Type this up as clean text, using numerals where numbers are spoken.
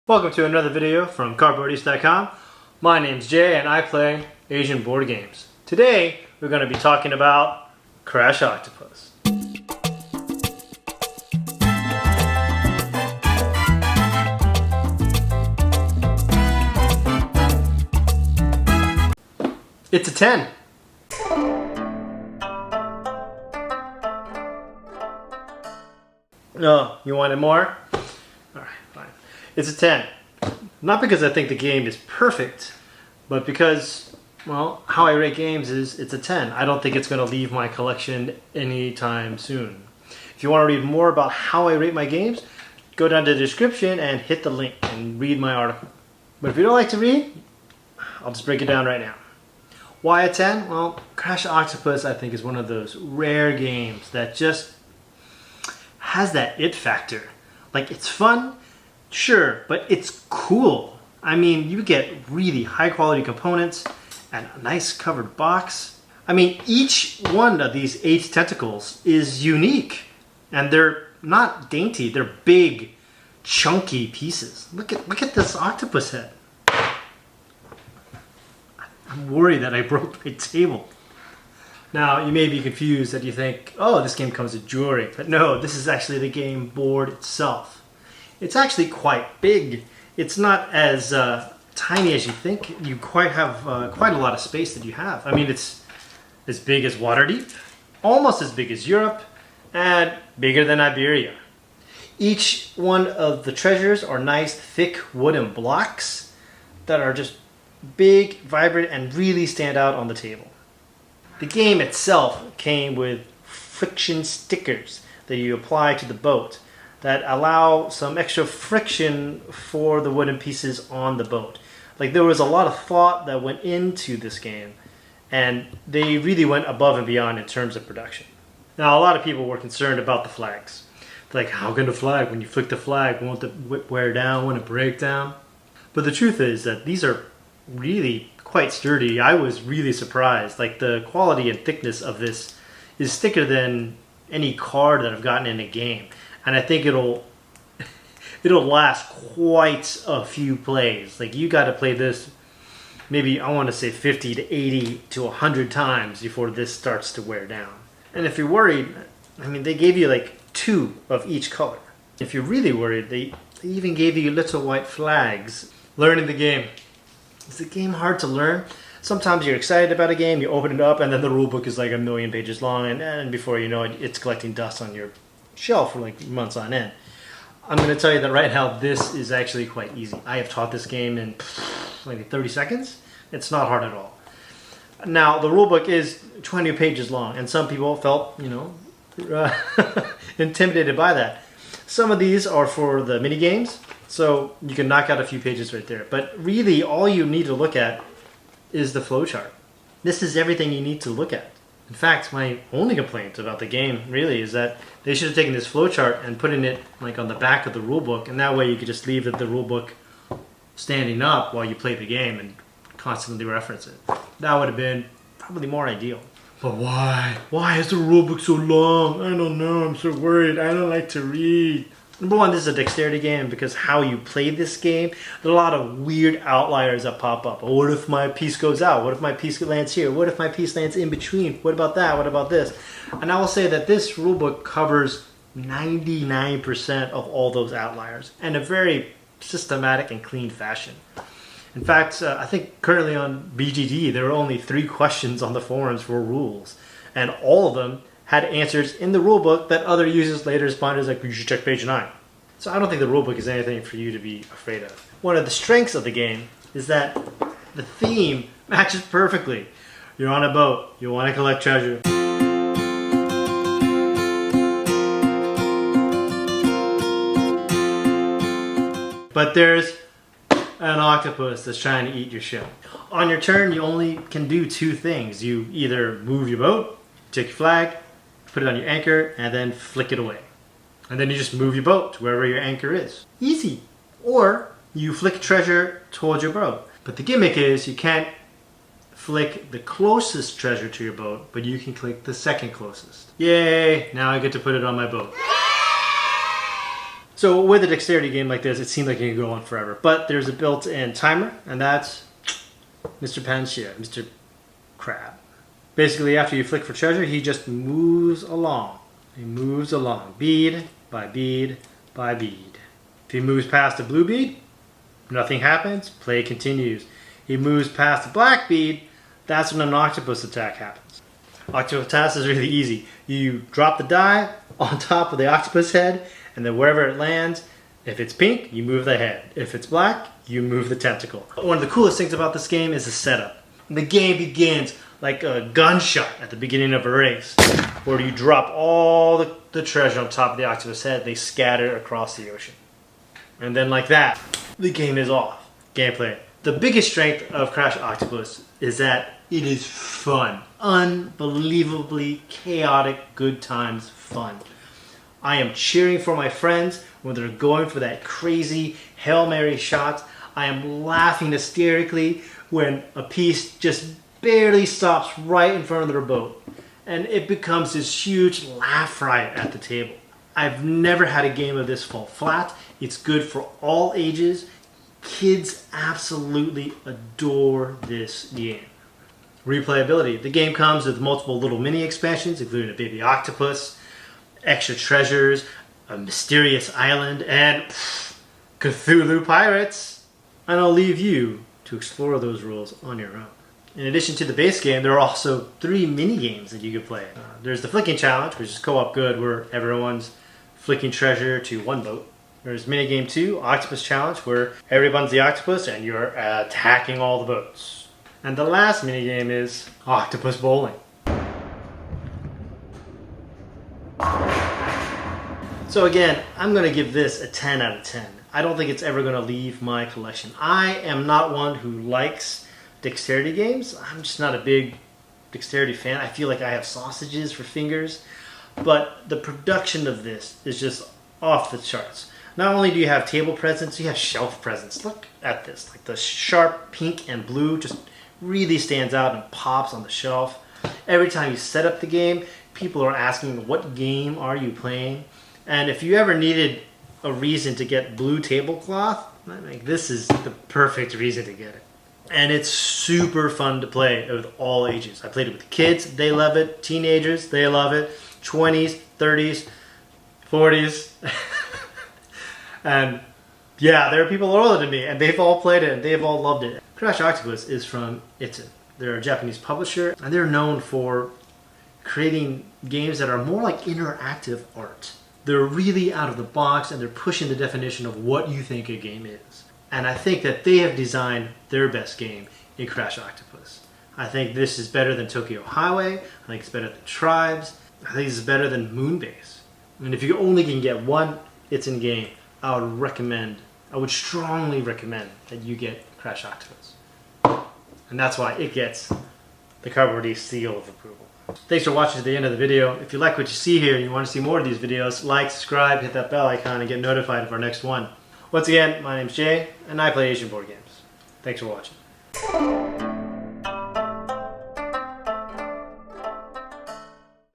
Welcome to another video from cardboardies.com. My name's Jay and I play Asian board games. Today we're going to be talking about Crash Octopus. It's a 10. Oh, you wanted more? Alright, fine. It's a 10. Not because I think the game is perfect, but because, well, how I rate games is it's a 10. I don't think it's going to leave my collection anytime soon. If you want to read more about how I rate my games, go down to the description and hit the link and read my article. But if you don't like to read, I'll just break it down right now. Why a 10? Well, Crash Octopus I think is one of those rare games that just has that it factor. Like, it's fun, sure, but it's cool. I mean, you get really high quality components and a nice covered box. I mean, each one of these 8 tentacles is unique, and they're not dainty, they're big, chunky pieces. Look at this octopus head. I'm worried that I broke my table. Now, you may be confused that you think, oh, this game comes with jewelry. But no, this is actually the game board itself. It's actually quite big. It's not as tiny as you think. You have quite a lot of space that you have. I mean, it's as big as Waterdeep, almost as big as Europe, and bigger than Iberia. Each one of the treasures are nice, thick wooden blocks that are just big, vibrant, and really stand out on the table. The game itself came with friction stickers that you apply to the boat that allow some extra friction for the wooden pieces on the boat. Like, there was a lot of thought that went into this game, and they really went above and beyond in terms of production. Now, a lot of people were concerned about the flags. They're like, how can the flag, when you flick the flag, won't it wear down, won't it break down? But the truth is that these are really quite sturdy. I was really surprised. Like, the quality and thickness of this is thicker than any card that I've gotten in a game, and I think it'll last quite a few plays. Like, you got to play this maybe, I want to say 50 to 80 to 100 times before this starts to wear down. And if you're worried, I mean, they gave you like 2 of each color. If you're really worried, they even gave you little white flags. Learning the game. Is the game hard to learn? Sometimes you're excited about a game, you open it up, and then the rulebook is like 1,000,000 pages long, and before you know it, it's collecting dust on your shelf for like months on end. I'm going to tell you that right now, this is actually quite easy. I have taught this game in maybe 30 seconds. It's not hard at all. Now, the rulebook is 20 pages long, and some people felt, intimidated by that. Some of these are for the mini games, so you can knock out a few pages right there. But really, all you need to look at is the flowchart. This is everything you need to look at. In fact, my only complaint about the game really is that they should have taken this flowchart and put it like on the back of the rulebook, and that way you could just leave the rulebook standing up while you play the game and constantly reference it. That would have been probably more ideal. But why? Why is the rulebook so long? I don't know. I'm so worried. I don't like to read. Number one, this is a dexterity game because how you play this game, there are a lot of weird outliers that pop up. Oh, what if my piece goes out? What if my piece lands here? What if my piece lands in between? What about that? What about this? And I will say that this rulebook covers 99% of all those outliers in a very systematic and clean fashion. In fact, I think currently on BGD, there are only 3 questions on the forums for rules. And all of them had answers in the rulebook that other users later responded like, you should check page 9. So I don't think the rulebook is anything for you to be afraid of. One of the strengths of the game is that the theme matches perfectly. You're on a boat, you want to collect treasure. But there's an octopus that's trying to eat your shell. On your turn, you only can do 2 things. You either move your boat, take your flag, put it on your anchor, and then flick it away. And then you just move your boat to wherever your anchor is. Easy. Or you flick treasure towards your boat. But the gimmick is you can't flick the closest treasure to your boat, but you can click the second closest. Yay! Now I get to put it on my boat. So with a dexterity game like this, it seems like it can go on forever. But there's a built-in timer, and that's Mr. Panchia, Mr. Crab. Basically, after you flick for treasure, he just moves along. He moves along, bead by bead by bead. If he moves past the blue bead, nothing happens, play continues. He moves past the black bead, that's when an octopus attack happens. Octopus attack is really easy. You drop the die on top of the octopus head, and then wherever it lands, if it's pink, you move the head. If it's black, you move the tentacle. One of the coolest things about this game is the setup. The game begins like a gunshot at the beginning of a race, where you drop all the treasure on top of the octopus head, they scatter across the ocean. And then like that, the game is off. Gameplay. The biggest strength of Crash Octopus is that it is fun. Unbelievably chaotic, good times fun. I am cheering for my friends when they're going for that crazy Hail Mary shot. I am laughing hysterically when a piece just barely stops right in front of their boat. And it becomes this huge laugh riot at the table. I've never had a game of this fall flat. It's good for all ages. Kids absolutely adore this game. Replayability. The game comes with multiple little mini expansions, including a baby octopus, extra treasures, a mysterious island, and Cthulhu pirates. And I'll leave you to explore those rules on your own. In addition to the base game, there are also 3 mini games that you can play. There's the flicking challenge, which is co-op good, where everyone's flicking treasure to one boat. There's minigame 2, Octopus Challenge, where everyone's the octopus and you're attacking all the boats. And the last minigame is Octopus Bowling. So again, I'm going to give this a 10 out of 10. I don't think it's ever going to leave my collection. I am not one who likes dexterity games. I'm just not a big dexterity fan. I feel like I have sausages for fingers. But the production of this is just off the charts. Not only do you have table presence, you have shelf presence. Look at this. Like the sharp pink and blue just really stands out and pops on the shelf. Every time you set up the game, people are asking, what game are you playing? And if you ever needed a reason to get blue tablecloth, this is the perfect reason to get it. And it's super fun to play with all ages. I played it with kids, they love it. Teenagers, they love it. 20s, 30s, 40s. And yeah, there are people older than me, and they've all played it, and they've all loved it. Crash Octopus is from Itten. They're a Japanese publisher, and they're known for creating games that are more like interactive art. They're really out of the box, and they're pushing the definition of what you think a game is. And I think that they have designed their best game in Crash Octopus. I think this is better than Tokyo Highway. I think it's better than Tribes. I think this is better than Moonbase. And if you only can get one Itten game, I would strongly recommend that you get Crash Octopus. And that's why it gets the Cardboardy seal of approval. Thanks for watching to the end of the video. If you like what you see here and you want to see more of these videos, like, subscribe, hit that bell icon, and get notified of our next one. Once again, my name's Jay, and I play Asian board games. Thanks for watching.